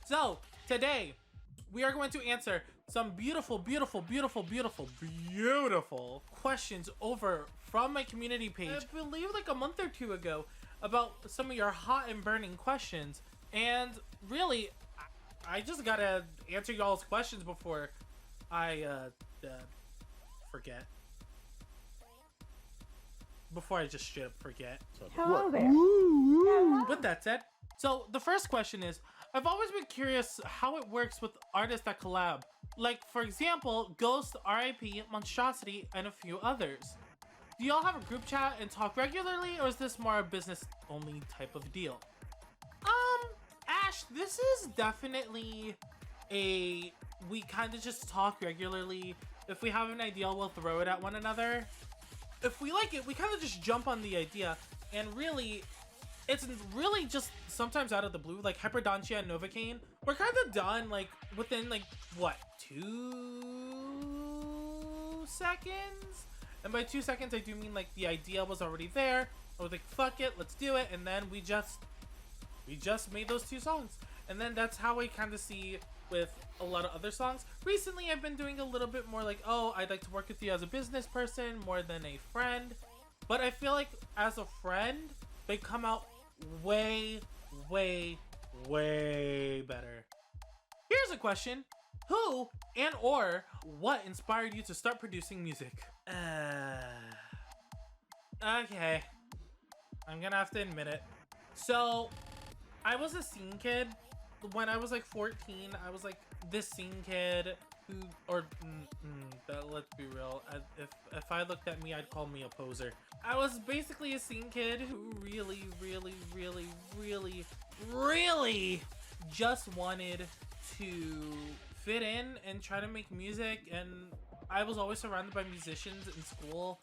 So today we are going to answer some beautiful questions over from my community page. I believe like a month or two ago about some of your hot and burning questions. And really, I just gotta answer y'all's questions before I forget. Before I just straight up forget. Hello there. With that said, so the first question is, I've always been curious how it works with artists that collab. Like, for example, Ghost, RIP, Monstrosity, and a few others. Do y'all have a group chat and talk regularly, or is this more a business-only type of deal? Ash, this is definitely we kind of just talk regularly. If we have an idea, we'll throw it at one another. If we like it, we kind of just jump on the idea, and really, it's really just sometimes out of the blue. Like Hyperdontia and Novocaine, we're kind of done like within like what, 2 seconds? And by 2 seconds, I do mean like the idea was already there. I was like, fuck it, let's do it, and then we just made those 2 songs. And then that's how I kind of see with a lot of other songs. Recently, I've been doing a little bit more like, oh, I'd like to work with you as a business person more than a friend. But I feel like as a friend, they come out way better. Here's a question. Who and or what inspired you to start producing music? Okay. I'm gonna have to admit it. So, I was a scene kid. When I was like 14, I was like this scene kid who, let's be real, if I looked at me, I'd call me a poser. I was basically a scene kid who really just wanted to fit in and try to make music, and I was always surrounded by musicians in school.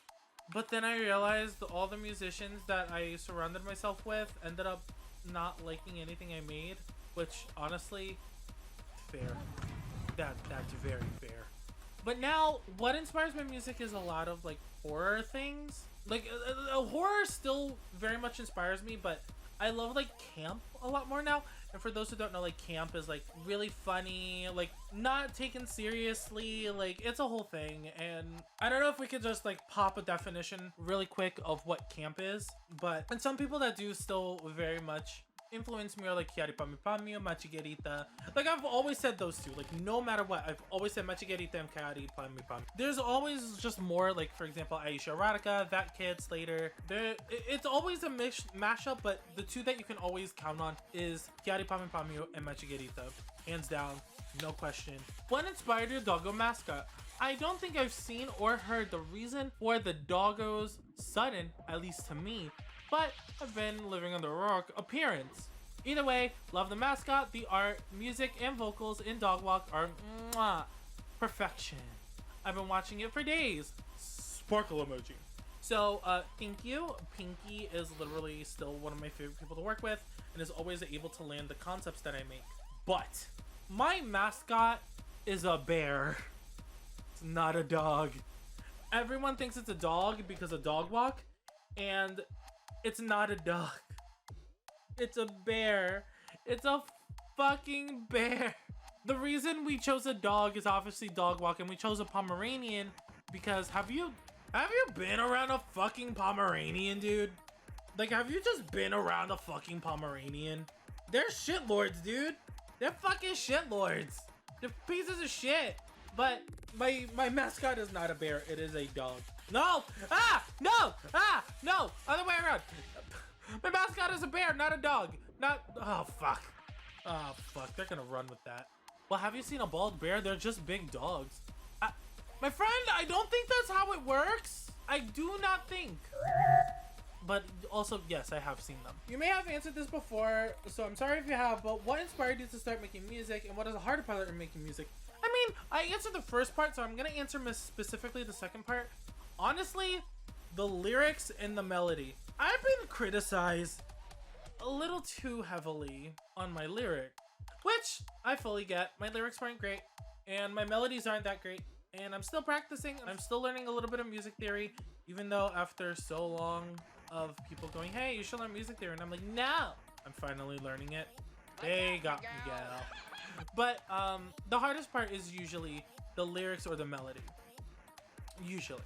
But then I realized all the musicians that I surrounded myself with ended up not liking anything I made, which honestly, fair. That's very fair. But now, what inspires my music is a lot of like horror things. Like horror still very much inspires me, but I love like camp a lot more now. And for those who don't know, like camp is like really funny, like not taken seriously, like it's a whole thing. And I don't know if we could just like pop a definition really quick of what camp is, but and some people that do still very much influence me are like Chiari Pami Pami, Machiguerita. Like I've always said those two, like no matter what, I've always said Machiguerita and Chiari Pami Pami. There's always just more, like for example, Aisha Erotica, That Kid, Slater. It's always a mashup, but the two that you can always count on is Chiari Pami Pami and Machiguerita. Hands down, no question. What inspired your doggo mascot? I don't think I've seen or heard the reason for the doggo's sudden, at least to me, but I've been living under a rock, appearance. Either way, love the mascot, the art, music, and vocals in Dog Walk are mwah, perfection. I've been watching it for days. Sparkle emoji. So, thank you. Pinky is literally still one of my favorite people to work with and is always able to land the concepts that I make. But my mascot is a bear. It's not a dog. Everyone thinks it's a dog because of Dog Walk, and it's not a dog. It's a bear. It's a fucking bear. The reason we chose a dog is obviously Dog Walk, and we chose a Pomeranian because have you been around a fucking Pomeranian, dude? Like, have you just been around a fucking Pomeranian? They're shitlords, dude. They're fucking shitlords. They're pieces of shit. But my mascot is not a bear. It is a dog. No! Ah! No! Ah! No! Other way around. My mascot is a bear, not a dog. Not... Oh, fuck. Oh, fuck. They're gonna run with that. Well, have you seen a bald bear? They're just big dogs. My friend, I don't think that's how it works. I do not think. But also, yes, I have seen them. You may have answered this before, so I'm sorry if you have, but what inspired you to start making music, and what is the hardest part in making music? I mean, I answered the first part, so I'm gonna answer specifically the second part. Honestly, the lyrics and the melody. I've been criticized a little too heavily on my lyric, which I fully get. My lyrics weren't great, and my melodies aren't that great, and I'm still practicing. I'm still learning a little bit of music theory, even though after so long of people going, hey, you should learn music theory, and I'm like, no! I'm finally learning it. They got Miguel. But the hardest part is usually the lyrics or the melody. Usually.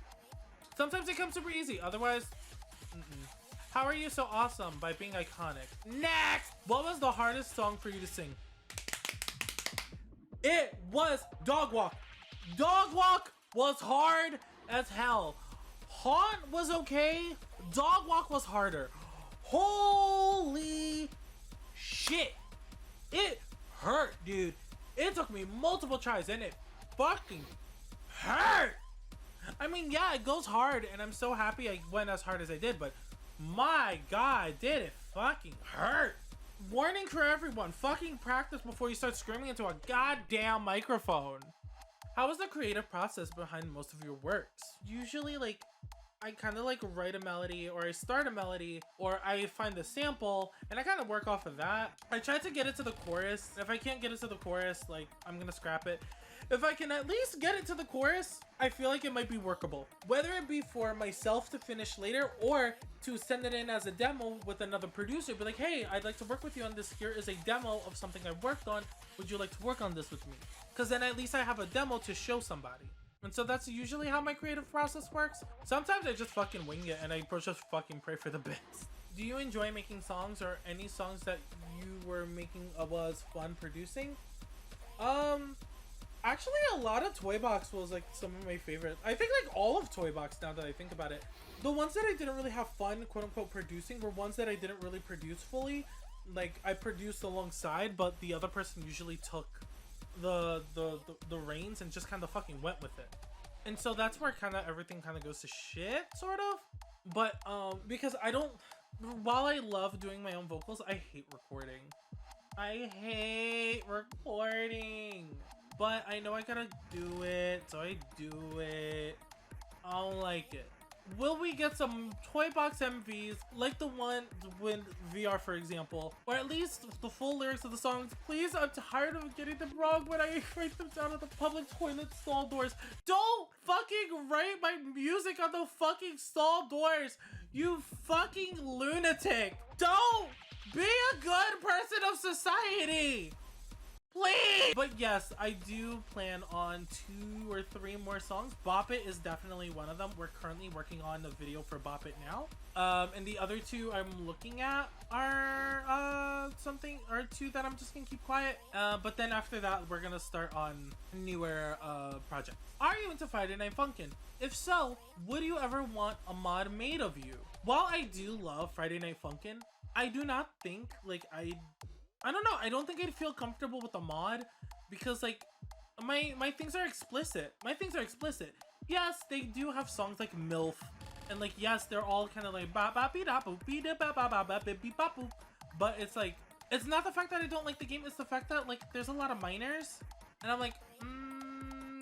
Sometimes it comes super easy. Otherwise, How Are You So Awesome by Being Iconic. Next! What was the hardest song for you to sing? It was Dog Walk. Dog Walk was hard as hell. Haunt was okay. Dog Walk was harder. Holy shit. It hurt, dude. It took me multiple tries and it fucking hurt. I mean, yeah, it goes hard and I'm so happy I went as hard as I did, but my god, did it fucking hurt. Warning for everyone, fucking practice before you start screaming into a goddamn microphone. How is the creative process behind most of your works? Usually, like, I kind of like write a melody, or I start a melody, or I find the sample and I kind of work off of that. I try to get it to the chorus. If I can't get it to the chorus, like, I'm gonna scrap it. If I can at least get it to the chorus, I feel like it might be workable. Whether it be for myself to finish later or to send it in as a demo with another producer, be like, hey, I'd like to work with you on this. Here is a demo of something I worked on. Would you like to work on this with me? Because then at least I have a demo to show somebody. And so that's usually how my creative process works. Sometimes I just fucking wing it and I just fucking pray for the best. Do you enjoy making songs, or any songs that you were making was fun producing? Actually, a lot of Toy Box was like some of my favorites. I think like all of Toy Box, now that I think about it. The ones that I didn't really have fun, quote unquote, producing were ones that I didn't really produce fully. Like, I produced alongside, but the other person usually took the reins and just kind of fucking went with it. And so that's where kind of everything kind of goes to shit, sort of. But because I don't, while I love doing my own vocals, I hate recording. I hate recording. But I know I gotta do it, so I do it. I don't like it. Will we get some Toy Box MVs like the one with VR, for example, or at least the full lyrics of the songs? Please, I'm tired of getting them wrong when I write them down at the public toilet stall doors. Don't fucking write my music on the fucking stall doors, you fucking lunatic. Don't be a good person of society. Please! But yes, I do plan on 2 or 3 more songs. Bop It is definitely one of them. We're currently working on the video for Bop It now. And the other 2 I'm looking at are something, or 2 that I'm just gonna keep quiet. But then after that, we're gonna start on newer projects. Are you into Friday Night Funkin'? If so, would you ever want a mod made of you? While I do love Friday Night Funkin', I do not think, like, I don't know, I don't think I'd feel comfortable with a mod, because like my things are explicit. Yes, they do have songs like MILF, and like yes, they're all kind of like ba ba be da boop be da ba ba ba ba be ba boop. But it's like, it's not the fact that I don't like the game, it's the fact that like there's a lot of minors, and I'm like,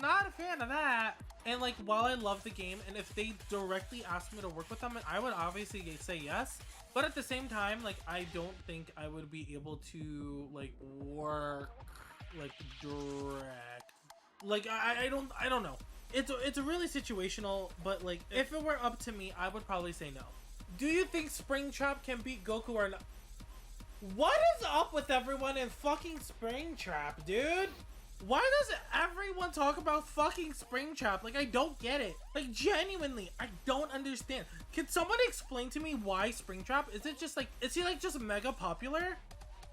not a fan of that. And like, while I love the game, and if they directly asked me to work with them, I would obviously say yes. But at the same time, like, I don't think I would be able to like work like direct. Like, I don't know. It's really situational, but like, if it were up to me, I would probably say no. Do you think Springtrap can beat Goku or not? What is up with everyone in fucking Springtrap, dude? Why does everyone talk about fucking Springtrap? Like, I don't get it. Like, genuinely, I don't understand. Can someone explain to me why Springtrap? Is it just like, is he like just mega popular?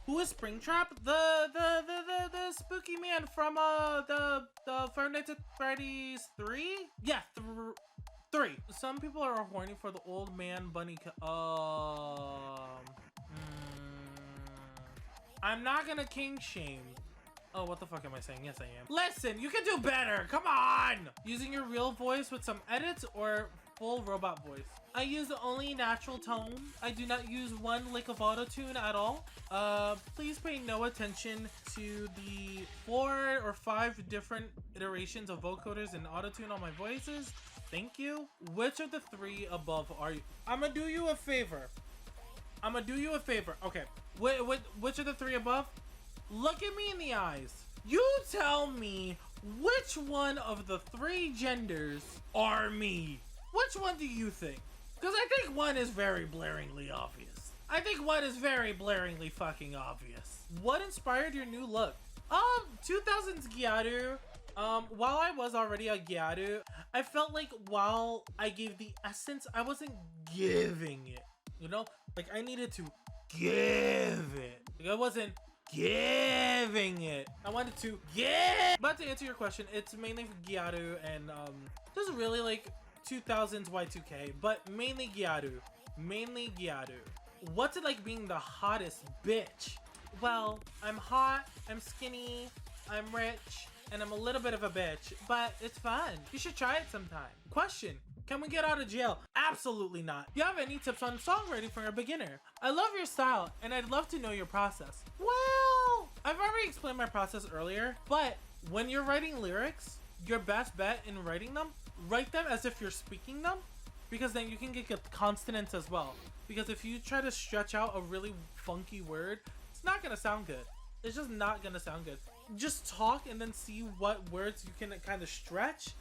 Who is Springtrap? The spooky man from the Five Nights at Freddy's 3? Yeah, 3. Some people are horny for the old man bunny. I'm not gonna king shame. Oh, what the fuck am I saying? Yes, I am. Listen, you can do better. Come on. Using your real voice with some edits or full robot voice? I use only natural tone. I do not use one lick of auto-tune at all. Please pay no attention to the 4 or 5 different iterations of vocoders and auto-tune on my voices. Thank you. Which of the 3 above are you? I'm gonna do you a favor. Okay. Which of the 3 above? Look at me in the eyes. You tell me which one of the 3 genders are me. Which one do you think? Because I think one is very blaringly obvious. Fucking obvious. What inspired your new look? 2000s Gyaru. While I was already a Gyaru, I felt like while I gave the essence, I wasn't giving it. You know, like I needed to give it. Like I wasn't giving it. I wanted to give. But to answer your question, it's mainly Gyaru and just really like 2000s Y2K, but mainly Gyaru. Mainly Gyaru. What's it like being the hottest bitch? Well, I'm hot, I'm skinny, I'm rich, and I'm a little bit of a bitch, but it's fun. You should try it sometime. Question: can we get out of jail? Absolutely not. Do you have any tips on songwriting for a beginner? I love your style, and I'd love to know your process. Well, I've already explained my process earlier, but when you're writing lyrics, your best bet in writing them, write them as if you're speaking them, because then you can get consonants as well. Because if you try to stretch out a really funky word, it's not gonna sound good. It's just not gonna sound good. Just talk and then see what words you can kind of stretch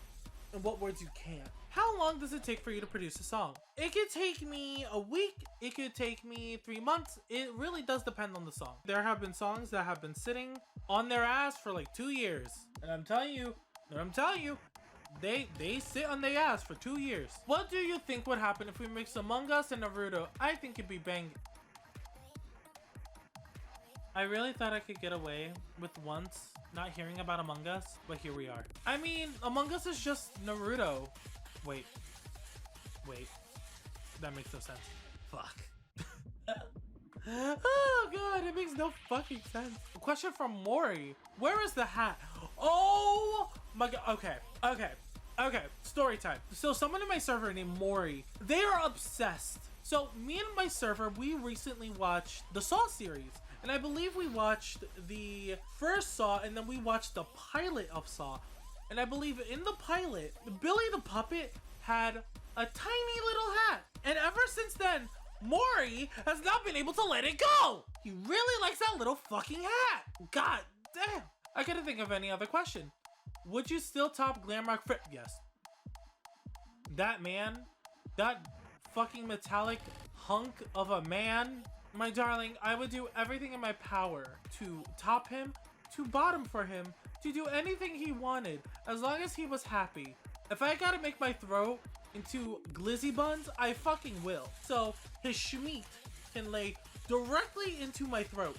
and what words you can't. How long does it take for you to produce a song? It could take me a week. It could take me 3 months. It really does depend on the song. There have been songs that have been sitting on their ass for like 2 years. And I'm telling you, they sit on their ass for 2 years. What do you think would happen if we mix Among Us and Naruto? I think it'd be bang. I really thought I could get away with once not hearing about Among Us, but here we are. I mean, Among Us is just Naruto. Wait. That makes no sense. Fuck. Oh god, it makes no fucking sense. Question from Mori. Where is the hat? Oh my god. Okay. Story time. So someone in my server named Mori, they are obsessed. So me and my server, we recently watched the Saw series. And I believe we watched the first Saw and then we watched the pilot of Saw. And I believe in the pilot, Billy the Puppet had a tiny little hat. And ever since then, Mori has not been able to let it go. He really likes that little fucking hat. God damn. I couldn't think of any other question. Would you still top Glamrock Frit? Yes. That man, that fucking metallic hunk of a man, my darling, I would do everything in my power to top him, to bottom for him, to do anything he wanted, as long as he was happy. If I gotta make my throat into glizzy buns, I fucking will. So his schmeat can lay directly into my throat.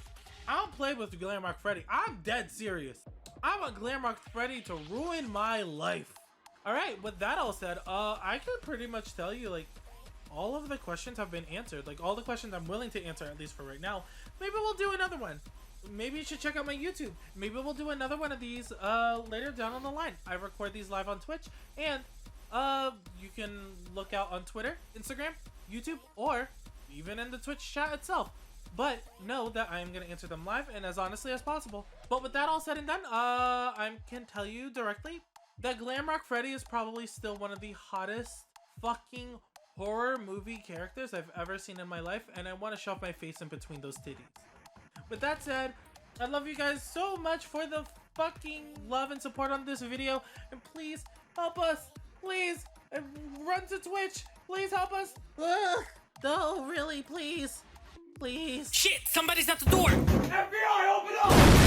I don't play with Glamrock Freddy. I'm dead serious. I want Glamrock Freddy to ruin my life. Alright, with that all said, I could pretty much tell you, like, all of the questions have been answered. Like, all the questions I'm willing to answer, at least for right now. Maybe we'll do another one. Maybe you should check out my YouTube. Maybe we'll do another one of these later down on the line. I record these live on Twitch, and you can look out on Twitter, Instagram, YouTube, or even in the Twitch chat itself. But know that I am going to answer them live and as honestly as possible. But with that all said and done, I can tell you directly that Glamrock Freddy is probably still one of the hottest fucking horror movie characters I've ever seen in my life, and I want to shove my face in between those titties. With that said, I love you guys so much for the fucking love and support on this video, and please help us, please, and run to Twitch, please help us. Ugh. No, really, please. Shit, somebody's at the door. FBI, open up!